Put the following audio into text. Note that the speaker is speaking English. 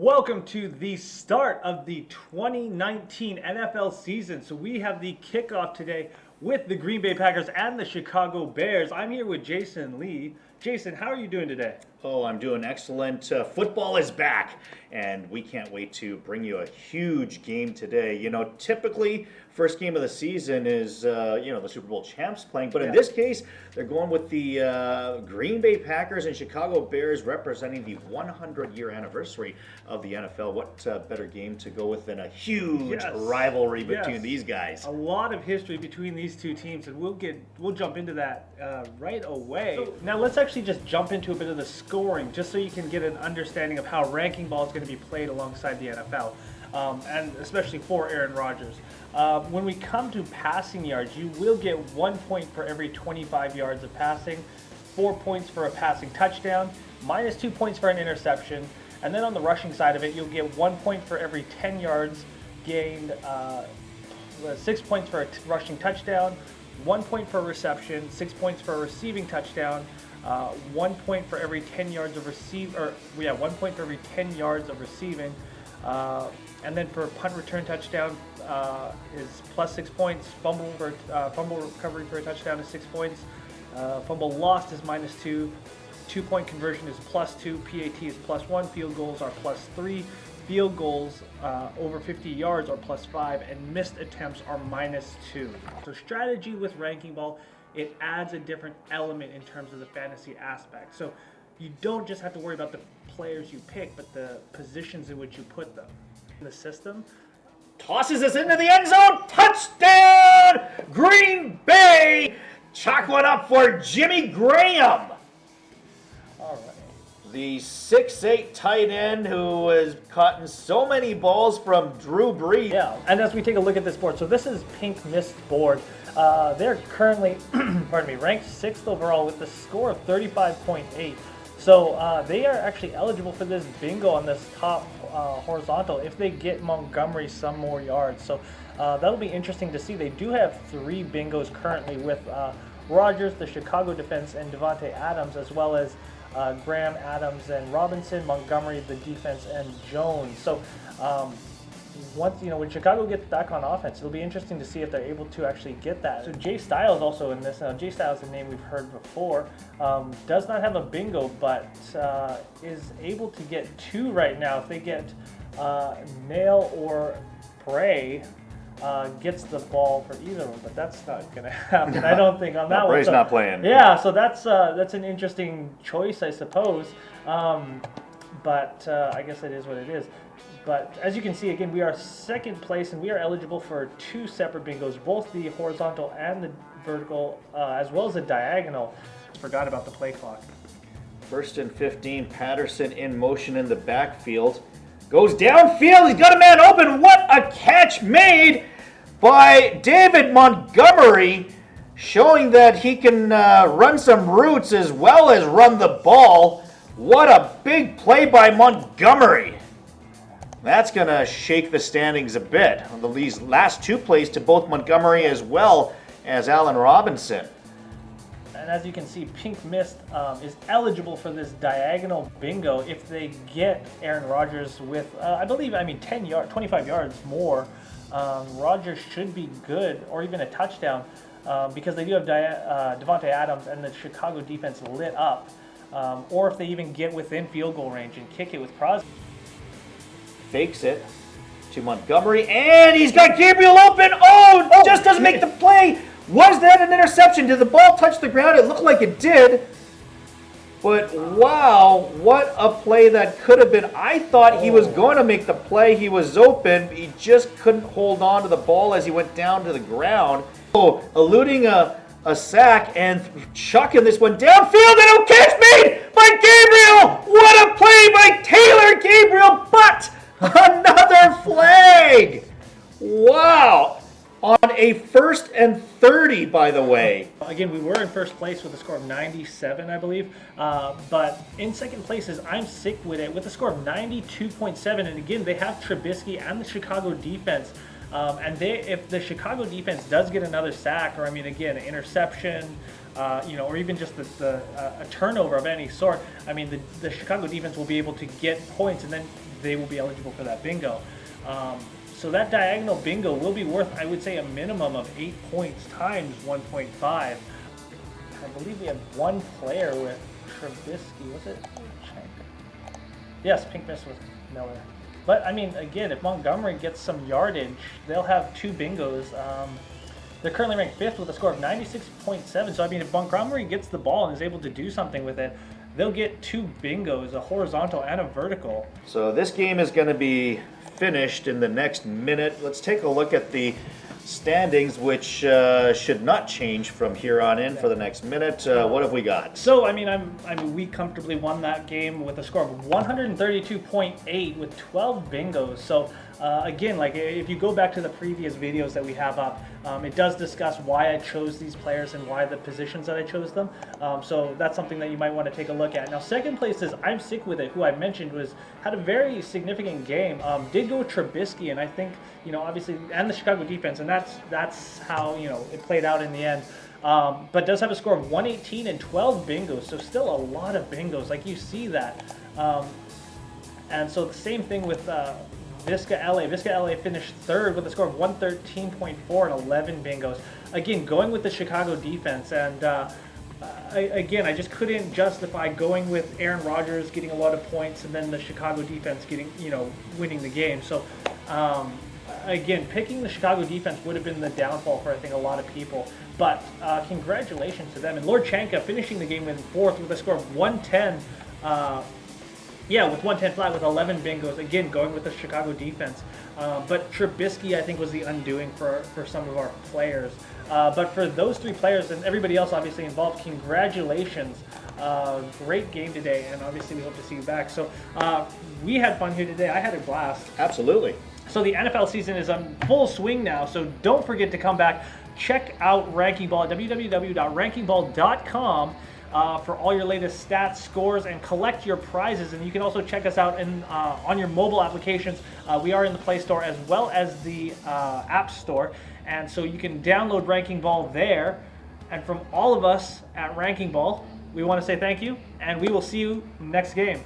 Welcome to the start of the 2019 NFL season. So we have the kickoff today with the Green Bay Packers and the Chicago Bears. I'm here with Jason Lee. Jason, how are you doing today? Oh, I'm doing excellent. Football is back, and we can't wait to bring you a huge game today. You know, typically, first game of the season is, the Super Bowl champs playing. But in this case, they're going with the Green Bay Packers and Chicago Bears representing the 100-year anniversary of the NFL. What better game to go with than a huge rivalry between these guys? A lot of history between these two teams, and we'll jump into that right away. So now let's actually just jump into a bit of the scoring, just so you can get an understanding of how ranking ball is going to be played alongside the NFL, and especially for Aaron Rodgers. When we come to passing yards, you will get 1 point for every 25 yards of passing, 4 points for a passing touchdown, minus 2 points for an interception, and then on the rushing side of it, you'll get 1 point for every 10 yards gained, 6 points for a rushing touchdown, 1 point for a reception, 6 points for a receiving touchdown, 1 point for every 10 yards of 1 point for every 10 yards of receiving, and then for punt return touchdown is plus 6 points. Fumble recovery for a touchdown is 6 points. Fumble lost is minus 2. 2 point conversion is plus 2. PAT is plus 1. Field goals are plus 3. Field goals over 50 yards are plus 5, and missed attempts are minus 2. So strategy with ranking ball, it adds a different element in terms of the fantasy aspect. So you don't just have to worry about the players you pick, but the positions in which you put them. In the system, tosses us into the end zone. Touchdown! Green Bay! Chalk one up for Jimmy Graham. all right. The 6'8" tight end who has caught so many balls from Drew Brees. Yeah, and as we take a look at this board, so this is Pink Mist board. They're currently, ranked 6th overall with a score of 35.8. So they are actually eligible for this bingo on this top horizontal if they get Montgomery some more yards. So that'll be interesting to see. They do have 3 bingos currently with Rodgers, the Chicago defense, and Devontae Adams, as well as Graham, Adams, and Robinson, Montgomery, the defense, and Jones. So when Chicago gets back on offense, it'll be interesting to see if they're able to actually get that. So Jay Styles also in this. Now Jay Styles is a name we've heard before. Does not have a bingo, but is able to get 2 right now. If they get Nail or Bray, gets the ball for either one, but that's not going to happen. I don't think on that one. Bray's not playing. Yeah, so that's an interesting choice, I suppose. But I guess it is what it is. But as you can see, again, we are 2nd place, and we are eligible for 2 separate bingos, both the horizontal and the vertical, as well as the diagonal. Forgot about the play clock. 1st and 15, Patterson in motion in the backfield. Goes downfield, he's got a man open. What a catch made by David Montgomery, showing that he can run some routes as well as run the ball. What a big play by Montgomery. That's going to shake the standings a bit on these last 2 plays to both Montgomery as well as Allen Robinson. And as you can see, Pink Mist is eligible for this diagonal bingo if they get Aaron Rodgers with, 25 yards more. Rodgers should be good, or even a touchdown, because they do have Devontae Adams and the Chicago defense lit up. Or if they even get within field goal range and kick it with Crosby. Fakes it to Montgomery, and he's got Gabriel open. Just doesn't make the play. Was that an interception? Did the ball touch the ground? It looked like it did. But wow, what a play that could have been. I thought he was going to make the play. He was open. He just couldn't hold on to the ball as he went down to the ground. Eluding a sack and chucking this one downfield, and a catch made by Gabriel. What a play by Taylor Gabriel, but another flag! Wow! On a 1st and 30, by the way. Again, we were in 1st place with a score of 97, I believe. But in 2nd place is I'm Sick with it with a score of 92.7. And again, they have Trubisky and the Chicago defense. And if the Chicago defense does get another sack, or an interception, or even just a turnover of any sort, I mean, the Chicago defense will be able to get points, and then they will be eligible for that bingo. So that diagonal bingo will be worth, I would say, a minimum of 8 points times 1.5. I believe we had one player with Trubisky. Was it? Yes, pink miss with Miller. But, I mean, again, if Montgomery gets some yardage, they'll have 2 bingos. They're currently ranked 5th with a score of 96.7. So, I mean, if Montgomery gets the ball and is able to do something with it, they'll get 2 bingos, a horizontal and a vertical. So this game is going to be finished in the next minute. Let's take a look at the standings, which should not change from here on in for the next minute. What have we got? So, I mean, we comfortably won that game with a score of 132.8 with 12 bingos. So, again, like if you go back to the previous videos that we have up, it does discuss why I chose these players and why the positions that I chose them. So that's something that you might want to take a look at. Now, second place is I'm Sick With It, who I mentioned had a very significant game. Did go Trubisky, and I think, obviously, and the Chicago defense, and that's how, it played out in the end. But does have a score of 118 and 12 bingos, so still a lot of bingos. Like, you see that. And so the same thing with Visca LA. Visca LA finished 3rd with a score of 113.4 and 11 bingos. Again, going with the Chicago defense, and I just couldn't justify going with Aaron Rodgers getting a lot of points and then the Chicago defense getting, winning the game. So, again, picking the Chicago defense would have been the downfall for, I think, a lot of people. But congratulations to them. And Lord Chanka finishing the game in 4th with a score of 110. With 110 flat with 11 bingos. Again, going with the Chicago defense. But Trubisky, I think, was the undoing for some of our players. But for those 3 players and everybody else obviously involved, congratulations. Great game today, and obviously we hope to see you back. So we had fun here today. I had a blast. Absolutely. So the NFL season is on full swing now, so don't forget to come back. Check out RankingBall at www.rankingball.com for all your latest stats, scores, and collect your prizes. And you can also check us out on your mobile applications. We are in the Play Store as well as the App Store. And so you can download Ranking Ball there. And from all of us at Ranking Ball, we want to say thank you, and we will see you next game.